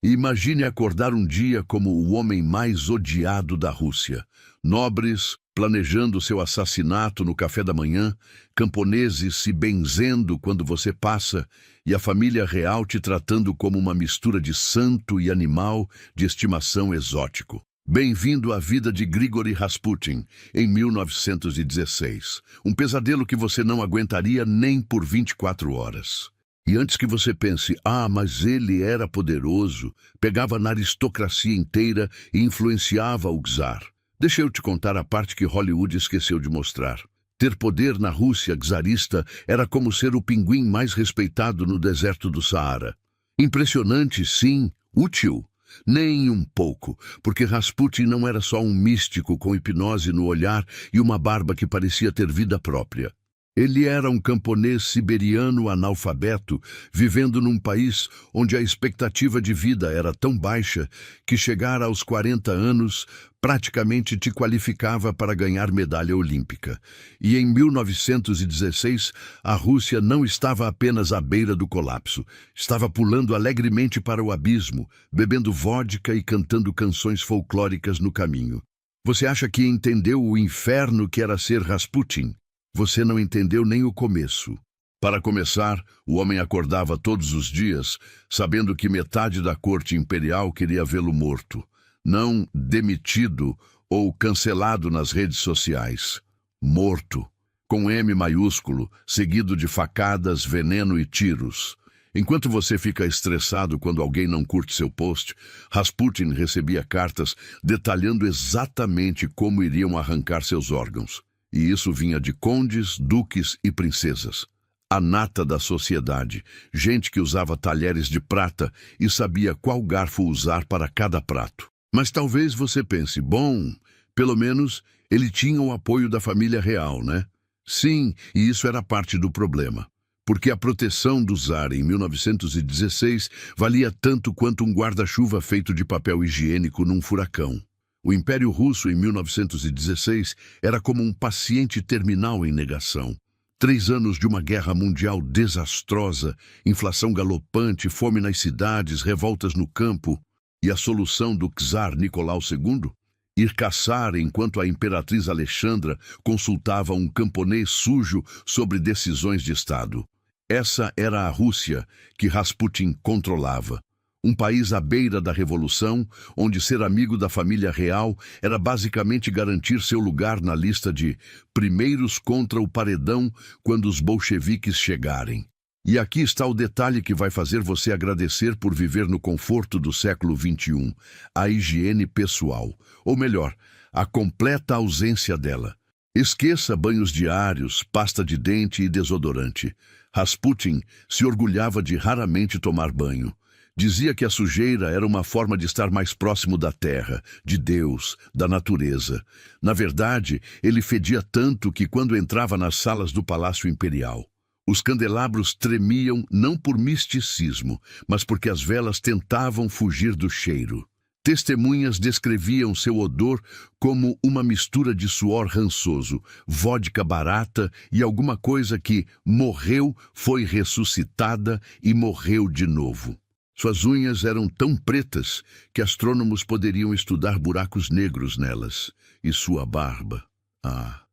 E imagine acordar um dia como o homem mais odiado da Rússia. Nobres planejando seu assassinato no café da manhã, camponeses se benzendo quando você passa e a família real te tratando como uma mistura de santo e animal de estimação exótico. Bem-vindo à vida de Grigory Rasputin, em 1916. Um pesadelo que você não aguentaria nem por 24 horas. E antes que você pense, mas ele era poderoso, pegava na aristocracia inteira e influenciava o czar. Deixa eu te contar a parte que Hollywood esqueceu de mostrar. Ter poder na Rússia czarista era como ser o pinguim mais respeitado no deserto do Saara. Impressionante, sim, útil. Nem um pouco, porque Rasputin não era só um místico com hipnose no olhar e uma barba que parecia ter vida própria. Ele era um camponês siberiano analfabeto, vivendo num país onde a expectativa de vida era tão baixa que chegar aos 40 anos praticamente te qualificava para ganhar medalha olímpica. E em 1916, a Rússia não estava apenas à beira do colapso, estava pulando alegremente para o abismo, bebendo vodka e cantando canções folclóricas no caminho. Você acha que entendeu o inferno que era ser Rasputin? Você não entendeu nem o começo. Para começar, o homem acordava todos os dias, sabendo que metade da corte imperial queria vê-lo morto, não demitido ou cancelado nas redes sociais. Morto, com M maiúsculo, seguido de facadas, veneno e tiros. Enquanto você fica estressado quando alguém não curte seu post, Rasputin recebia cartas detalhando exatamente como iriam arrancar seus órgãos. E isso vinha de condes, duques e princesas. A nata da sociedade, gente que usava talheres de prata e sabia qual garfo usar para cada prato. Mas talvez você pense, bom, pelo menos ele tinha o apoio da família real, né? Sim, e isso era parte do problema. Porque a proteção do czar em 1916 valia tanto quanto um guarda-chuva feito de papel higiênico num furacão. O Império Russo, em 1916, era como um paciente terminal em negação. 3 anos de uma guerra mundial desastrosa, inflação galopante, fome nas cidades, revoltas no campo. E a solução do czar Nicolau II? Ir caçar enquanto a imperatriz Alexandra consultava um camponês sujo sobre decisões de Estado. Essa era a Rússia que Rasputin controlava. Um país à beira da revolução, onde ser amigo da família real era basicamente garantir seu lugar na lista de primeiros contra o paredão quando os bolcheviques chegarem. E aqui está o detalhe que vai fazer você agradecer por viver no conforto do século XXI, a higiene pessoal, ou melhor, a completa ausência dela. Esqueça banhos diários, pasta de dente e desodorante. Rasputin se orgulhava de raramente tomar banho. Dizia que a sujeira era uma forma de estar mais próximo da terra, de Deus, da natureza. Na verdade, ele fedia tanto que quando entrava nas salas do Palácio Imperial, os candelabros tremiam não por misticismo, mas porque as velas tentavam fugir do cheiro. Testemunhas descreviam seu odor como uma mistura de suor rançoso, vodka barata e alguma coisa que morreu, foi ressuscitada e morreu de novo. Suas unhas eram tão pretas que astrônomos poderiam estudar buracos negros nelas. E sua barba,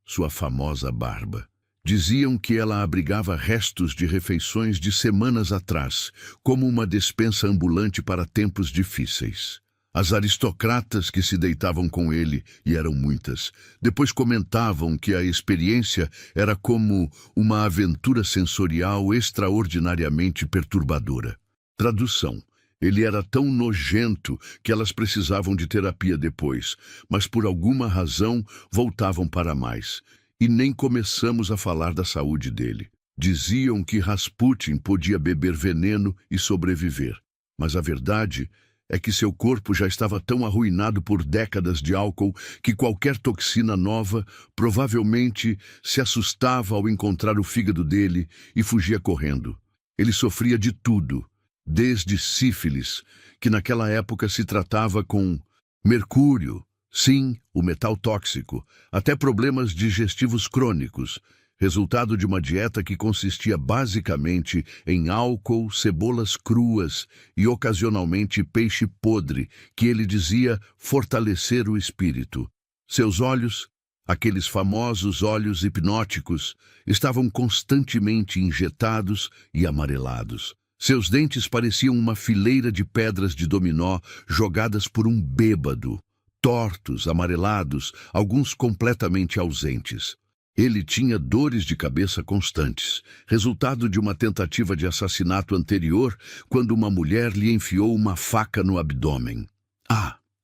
sua famosa barba. Diziam que ela abrigava restos de refeições de semanas atrás, como uma despensa ambulante para tempos difíceis. As aristocratas que se deitavam com ele, e eram muitas, depois comentavam que a experiência era como uma aventura sensorial extraordinariamente perturbadora. Tradução. Ele era tão nojento que elas precisavam de terapia depois, mas por alguma razão voltavam para mais. E nem começamos a falar da saúde dele. Diziam que Rasputin podia beber veneno e sobreviver. Mas a verdade é que seu corpo já estava tão arruinado por décadas de álcool que qualquer toxina nova provavelmente se assustava ao encontrar o fígado dele e fugia correndo. Ele sofria de tudo. Desde sífilis, que naquela época se tratava com mercúrio, sim, o metal tóxico, até problemas digestivos crônicos, resultado de uma dieta que consistia basicamente em álcool, cebolas cruas e ocasionalmente peixe podre, que ele dizia fortalecer o espírito. Seus olhos, aqueles famosos olhos hipnóticos, estavam constantemente injetados e amarelados. Seus dentes pareciam uma fileira de pedras de dominó jogadas por um bêbado, tortos, amarelados, alguns completamente ausentes. Ele tinha dores de cabeça constantes, resultado de uma tentativa de assassinato anterior, quando uma mulher lhe enfiou uma faca no abdômen.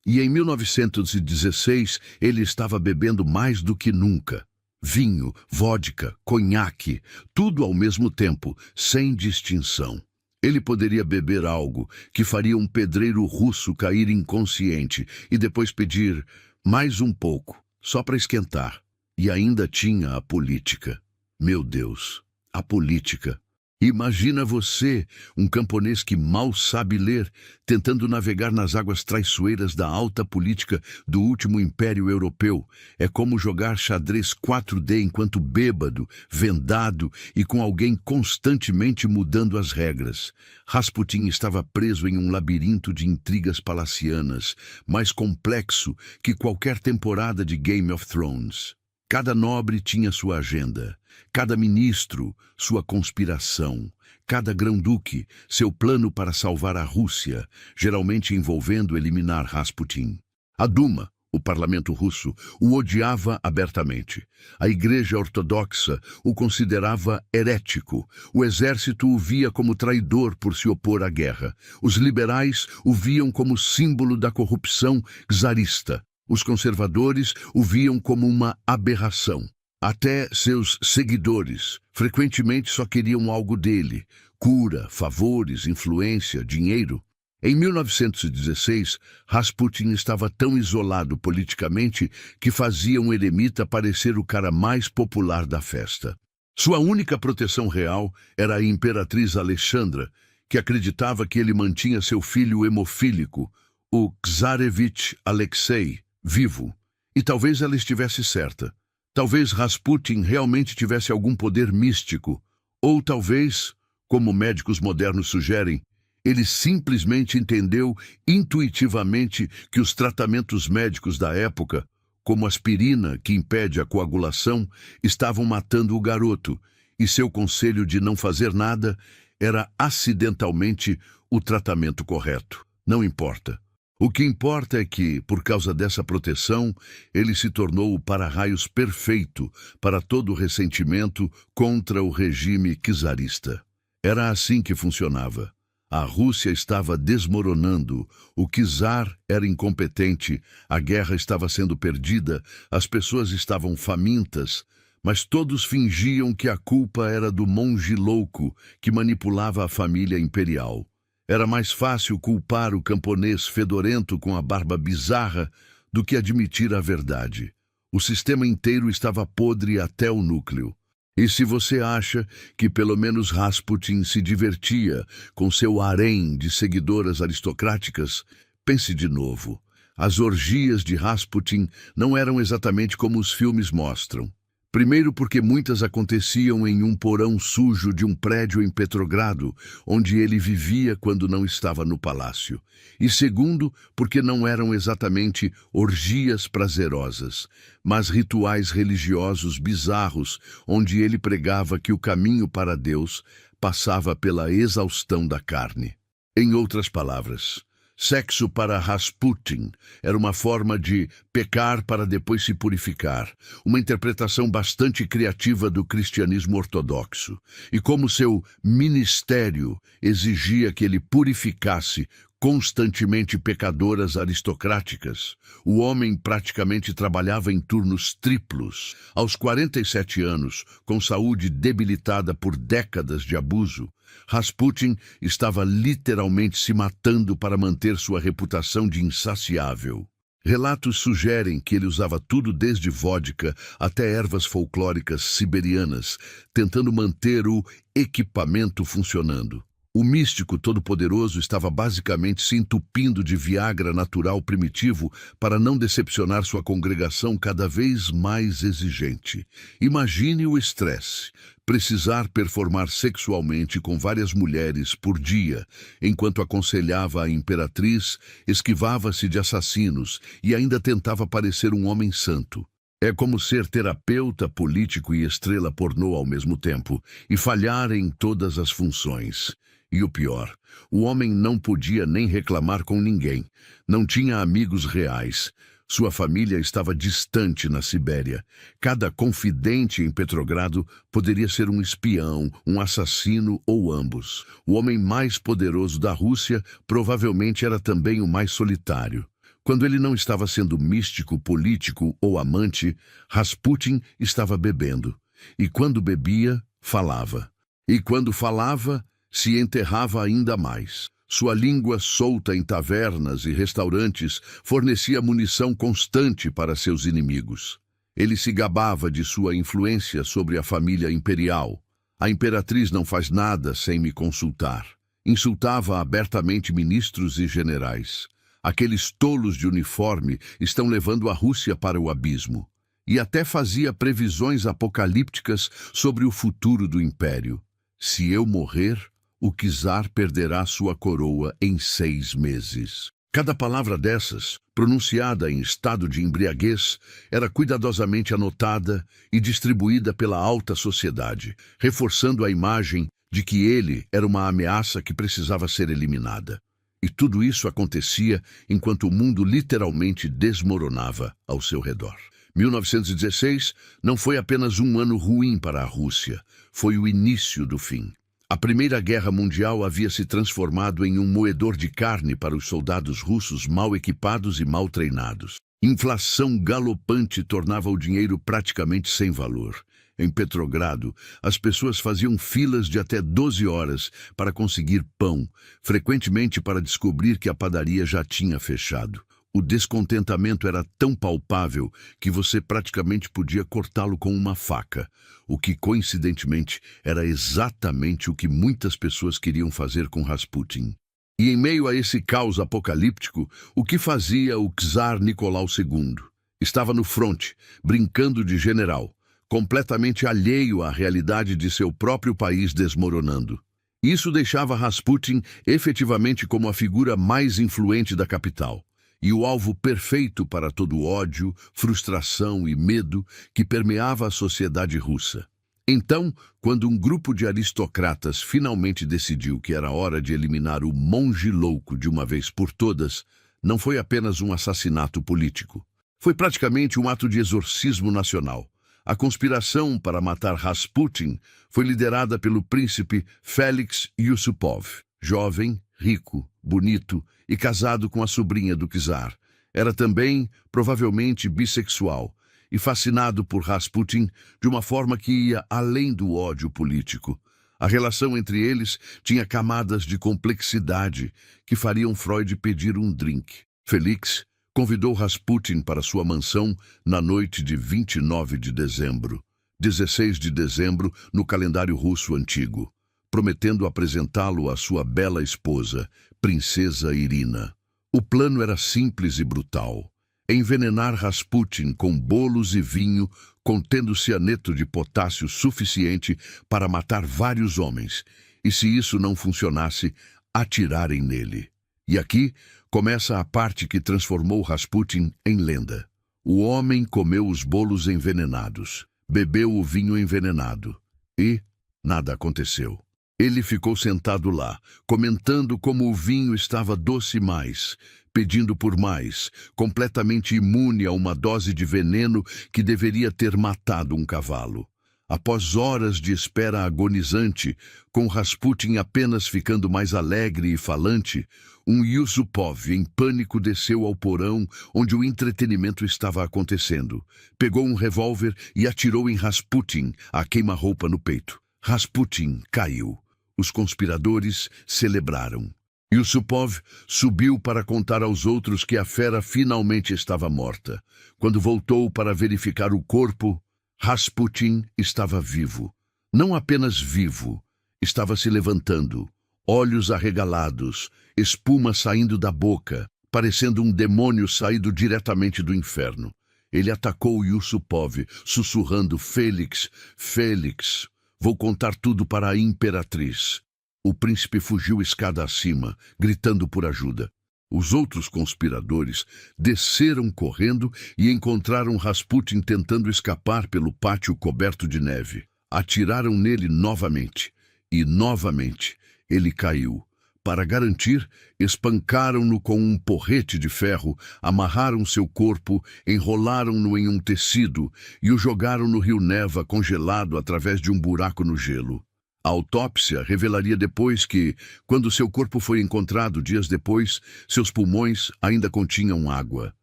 E em 1916 ele estava bebendo mais do que nunca. Vinho, vodka, conhaque, tudo ao mesmo tempo, sem distinção. Ele poderia beber algo que faria um pedreiro russo cair inconsciente e depois pedir mais um pouco, só para esquentar. E ainda tinha a política. Meu Deus, a política. Imagina você, um camponês que mal sabe ler, tentando navegar nas águas traiçoeiras da alta política do último império europeu. É como jogar xadrez 4D enquanto bêbado, vendado e com alguém constantemente mudando as regras. Rasputin estava preso em um labirinto de intrigas palacianas, mais complexo que qualquer temporada de Game of Thrones. Cada nobre tinha sua agenda, cada ministro sua conspiração, cada grão-duque seu plano para salvar a Rússia, geralmente envolvendo eliminar Rasputin. A Duma, o parlamento russo, o odiava abertamente. A Igreja Ortodoxa o considerava herético. O exército o via como traidor por se opor à guerra. Os liberais o viam como símbolo da corrupção czarista. Os conservadores o viam como uma aberração. Até seus seguidores frequentemente só queriam algo dele: cura, favores, influência, dinheiro. Em 1916, Rasputin estava tão isolado politicamente que fazia um eremita parecer o cara mais popular da festa. Sua única proteção real era a imperatriz Alexandra, que acreditava que ele mantinha seu filho hemofílico, o Tsarevich Alexei, vivo. E talvez ela estivesse certa. Talvez Rasputin realmente tivesse algum poder místico. Ou talvez, como médicos modernos sugerem, ele simplesmente entendeu intuitivamente que os tratamentos médicos da época, como aspirina, que impede a coagulação, estavam matando o garoto, e seu conselho de não fazer nada era acidentalmente o tratamento correto. Não importa. O que importa é que, por causa dessa proteção, ele se tornou o para-raios perfeito para todo o ressentimento contra o regime czarista. Era assim que funcionava. A Rússia estava desmoronando, o czar era incompetente, a guerra estava sendo perdida, as pessoas estavam famintas, mas todos fingiam que a culpa era do monge louco que manipulava a família imperial. Era mais fácil culpar o camponês fedorento com a barba bizarra do que admitir a verdade. O sistema inteiro estava podre até o núcleo. E se você acha que pelo menos Rasputin se divertia com seu harém de seguidoras aristocráticas, pense de novo. As orgias de Rasputin não eram exatamente como os filmes mostram. Primeiro porque muitas aconteciam em um porão sujo de um prédio em Petrogrado, onde ele vivia quando não estava no palácio. E segundo, porque não eram exatamente orgias prazerosas, mas rituais religiosos bizarros, onde ele pregava que o caminho para Deus passava pela exaustão da carne. Em outras palavras, sexo para Rasputin era uma forma de pecar para depois se purificar, uma interpretação bastante criativa do cristianismo ortodoxo. E como seu ministério exigia que ele purificasse constantemente pecadoras aristocráticas, o homem praticamente trabalhava em turnos triplos. Aos 47 anos, com saúde debilitada por décadas de abuso, Rasputin estava literalmente se matando para manter sua reputação de insaciável. Relatos sugerem que ele usava tudo desde vodka até ervas folclóricas siberianas, tentando manter o equipamento funcionando. O místico todo-poderoso estava basicamente se entupindo de Viagra natural primitivo para não decepcionar sua congregação cada vez mais exigente. Imagine o estresse. Precisar performar sexualmente com várias mulheres por dia, enquanto aconselhava a imperatriz, esquivava-se de assassinos e ainda tentava parecer um homem santo. É como ser terapeuta, político e estrela pornô ao mesmo tempo, e falhar em todas as funções. E o pior, o homem não podia nem reclamar com ninguém. Não tinha amigos reais. Sua família estava distante na Sibéria. Cada confidente em Petrogrado poderia ser um espião, um assassino ou ambos. O homem mais poderoso da Rússia provavelmente era também o mais solitário. Quando ele não estava sendo místico, político ou amante, Rasputin estava bebendo. E quando bebia, falava. E quando falava, se enterrava ainda mais. Sua língua solta em tavernas e restaurantes fornecia munição constante para seus inimigos. Ele se gabava de sua influência sobre a família imperial. A imperatriz não faz nada sem me consultar. Insultava abertamente ministros e generais. Aqueles tolos de uniforme estão levando a Rússia para o abismo. E até fazia previsões apocalípticas sobre o futuro do império. Se eu morrer, o czar perderá sua coroa em 6 meses. Cada palavra dessas, pronunciada em estado de embriaguez, era cuidadosamente anotada e distribuída pela alta sociedade, reforçando a imagem de que ele era uma ameaça que precisava ser eliminada. E tudo isso acontecia enquanto o mundo literalmente desmoronava ao seu redor. 1916 não foi apenas um ano ruim para a Rússia, foi o início do fim. A Primeira Guerra Mundial havia se transformado em um moedor de carne para os soldados russos mal equipados e mal treinados. Inflação galopante tornava o dinheiro praticamente sem valor. Em Petrogrado, as pessoas faziam filas de até 12 horas para conseguir pão, frequentemente para descobrir que a padaria já tinha fechado. O descontentamento era tão palpável que você praticamente podia cortá-lo com uma faca, o que, coincidentemente, era exatamente o que muitas pessoas queriam fazer com Rasputin. E em meio a esse caos apocalíptico, o que fazia o czar Nicolau II? Estava no fronte, brincando de general, completamente alheio à realidade de seu próprio país desmoronando. Isso deixava Rasputin efetivamente como a figura mais influente da capital, e o alvo perfeito para todo o ódio, frustração e medo que permeava a sociedade russa. Então, quando um grupo de aristocratas finalmente decidiu que era hora de eliminar o monge louco de uma vez por todas, não foi apenas um assassinato político. Foi praticamente um ato de exorcismo nacional. A conspiração para matar Rasputin foi liderada pelo príncipe Félix Yusupov, jovem, rico, bonito e casado com a sobrinha do czar. Era também, provavelmente, bissexual e fascinado por Rasputin de uma forma que ia além do ódio político. A relação entre eles tinha camadas de complexidade que fariam Freud pedir um drink. Félix convidou Rasputin para sua mansão na noite de 29 de dezembro, 16 de dezembro no calendário russo antigo, prometendo apresentá-lo à sua bela esposa, Princesa Irina. O plano era simples e brutal: envenenar Rasputin com bolos e vinho contendo cianeto de potássio suficiente para matar vários homens, e se isso não funcionasse, atirarem nele. E aqui começa a parte que transformou Rasputin em lenda. O homem comeu os bolos envenenados, bebeu o vinho envenenado e nada aconteceu. Ele ficou sentado lá, comentando como o vinho estava doce mais, pedindo por mais, completamente imune a uma dose de veneno que deveria ter matado um cavalo. Após horas de espera agonizante, com Rasputin apenas ficando mais alegre e falante, um Yusupov em pânico desceu ao porão onde o entretenimento estava acontecendo. Pegou um revólver e atirou em Rasputin, a queima-roupa no peito. Rasputin caiu. Os conspiradores celebraram. Yusupov subiu para contar aos outros que a fera finalmente estava morta. Quando voltou para verificar o corpo, Rasputin estava vivo. Não apenas vivo, estava se levantando, olhos arregalados, espuma saindo da boca, parecendo um demônio saído diretamente do inferno. Ele atacou Yusupov, sussurrando: Félix, Félix, vou contar tudo para a imperatriz. O príncipe fugiu escada acima, gritando por ajuda. Os outros conspiradores desceram correndo e encontraram Rasputin tentando escapar pelo pátio coberto de neve. Atiraram nele novamente, e novamente ele caiu. Para garantir, espancaram-no com um porrete de ferro, amarraram seu corpo, enrolaram-no em um tecido e o jogaram no rio Neva congelado através de um buraco no gelo. A autópsia revelaria depois que, quando seu corpo foi encontrado dias depois, seus pulmões ainda continham água.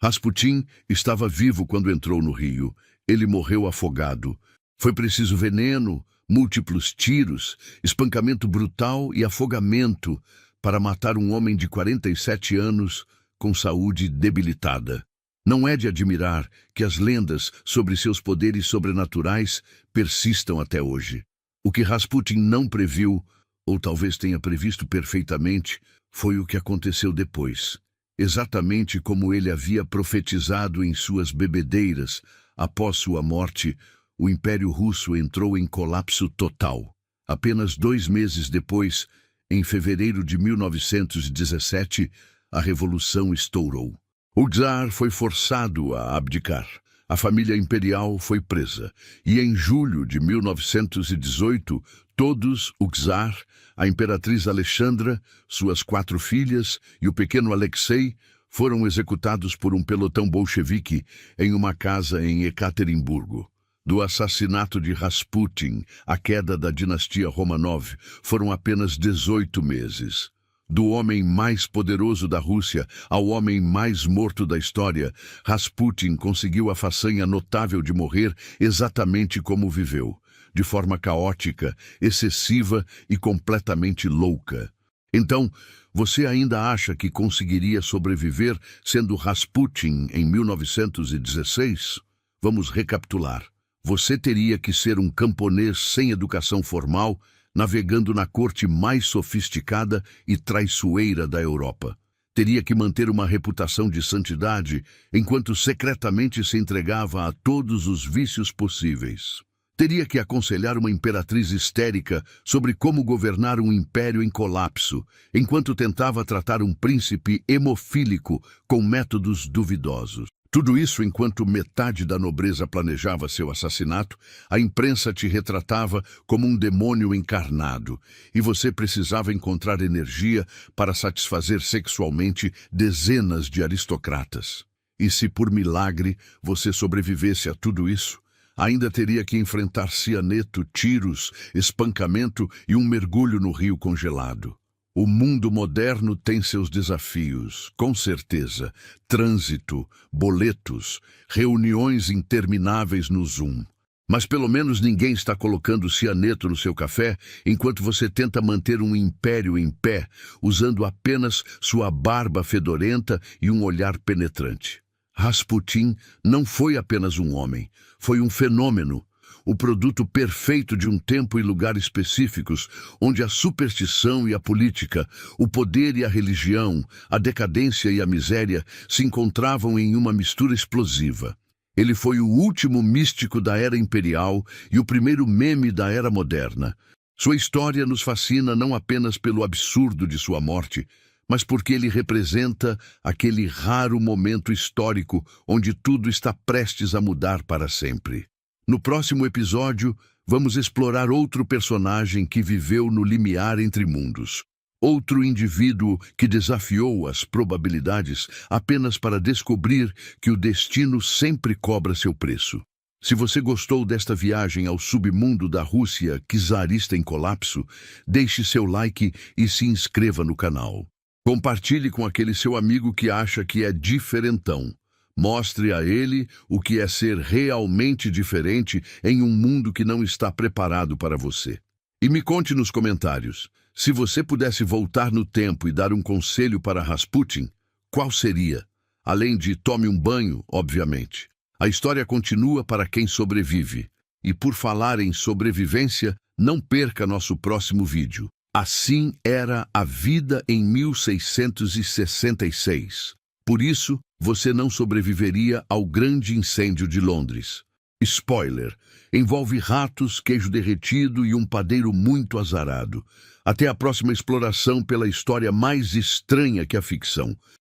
Rasputin estava vivo quando entrou no rio. Ele morreu afogado. Foi preciso veneno, múltiplos tiros, espancamento brutal e afogamento para matar um homem de 47 anos com saúde debilitada. Não é de admirar que as lendas sobre seus poderes sobrenaturais persistam até hoje. O que Rasputin não previu, ou talvez tenha previsto perfeitamente, foi o que aconteceu depois. Exatamente como ele havia profetizado em suas bebedeiras, após sua morte, o Império Russo entrou em colapso total. Apenas 2 meses depois, em fevereiro de 1917, a Revolução estourou. O czar foi forçado a abdicar. A família imperial foi presa, e em julho de 1918, todos, o czar, a imperatriz Alexandra, suas 4 filhas e o pequeno Alexei, foram executados por um pelotão bolchevique em uma casa em Ekaterimburgo. Do assassinato de Rasputin à queda da dinastia Romanov foram apenas 18 meses. Do homem mais poderoso da Rússia ao homem mais morto da história, Rasputin conseguiu a façanha notável de morrer exatamente como viveu, de forma caótica, excessiva e completamente louca. Então, você ainda acha que conseguiria sobreviver sendo Rasputin em 1916? Vamos recapitular. Você teria que ser um camponês sem educação formal, navegando na corte mais sofisticada e traiçoeira da Europa. Teria que manter uma reputação de santidade, enquanto secretamente se entregava a todos os vícios possíveis. Teria que aconselhar uma imperatriz histérica sobre como governar um império em colapso, enquanto tentava tratar um príncipe hemofílico com métodos duvidosos. Tudo isso enquanto metade da nobreza planejava seu assassinato, a imprensa te retratava como um demônio encarnado, e você precisava encontrar energia para satisfazer sexualmente dezenas de aristocratas. E se por milagre você sobrevivesse a tudo isso, ainda teria que enfrentar cianeto, tiros, espancamento e um mergulho no rio congelado. O mundo moderno tem seus desafios, com certeza. Trânsito, boletos, reuniões intermináveis no Zoom. Mas pelo menos ninguém está colocando cianeto no seu café enquanto você tenta manter um império em pé, usando apenas sua barba fedorenta e um olhar penetrante. Rasputin não foi apenas um homem, foi um fenômeno. O produto perfeito de um tempo e lugar específicos, onde a superstição e a política, o poder e a religião, a decadência e a miséria se encontravam em uma mistura explosiva. Ele foi o último místico da era imperial e o primeiro meme da era moderna. Sua história nos fascina não apenas pelo absurdo de sua morte, mas porque ele representa aquele raro momento histórico onde tudo está prestes a mudar para sempre. No próximo episódio, vamos explorar outro personagem que viveu no limiar entre mundos. Outro indivíduo que desafiou as probabilidades apenas para descobrir que o destino sempre cobra seu preço. Se você gostou desta viagem ao submundo da Rússia czarista em colapso, deixe seu like e se inscreva no canal. Compartilhe com aquele seu amigo que acha que é diferentão. Mostre a ele o que é ser realmente diferente em um mundo que não está preparado para você. E me conte nos comentários, se você pudesse voltar no tempo e dar um conselho para Rasputin, qual seria? Além de tome um banho, obviamente. A história continua para quem sobrevive. E por falar em sobrevivência, não perca nosso próximo vídeo. Assim era a vida em 1666. Por isso, você não sobreviveria ao grande incêndio de Londres. Spoiler: envolve ratos, queijo derretido e um padeiro muito azarado. Até a próxima exploração pela história mais estranha que a ficção.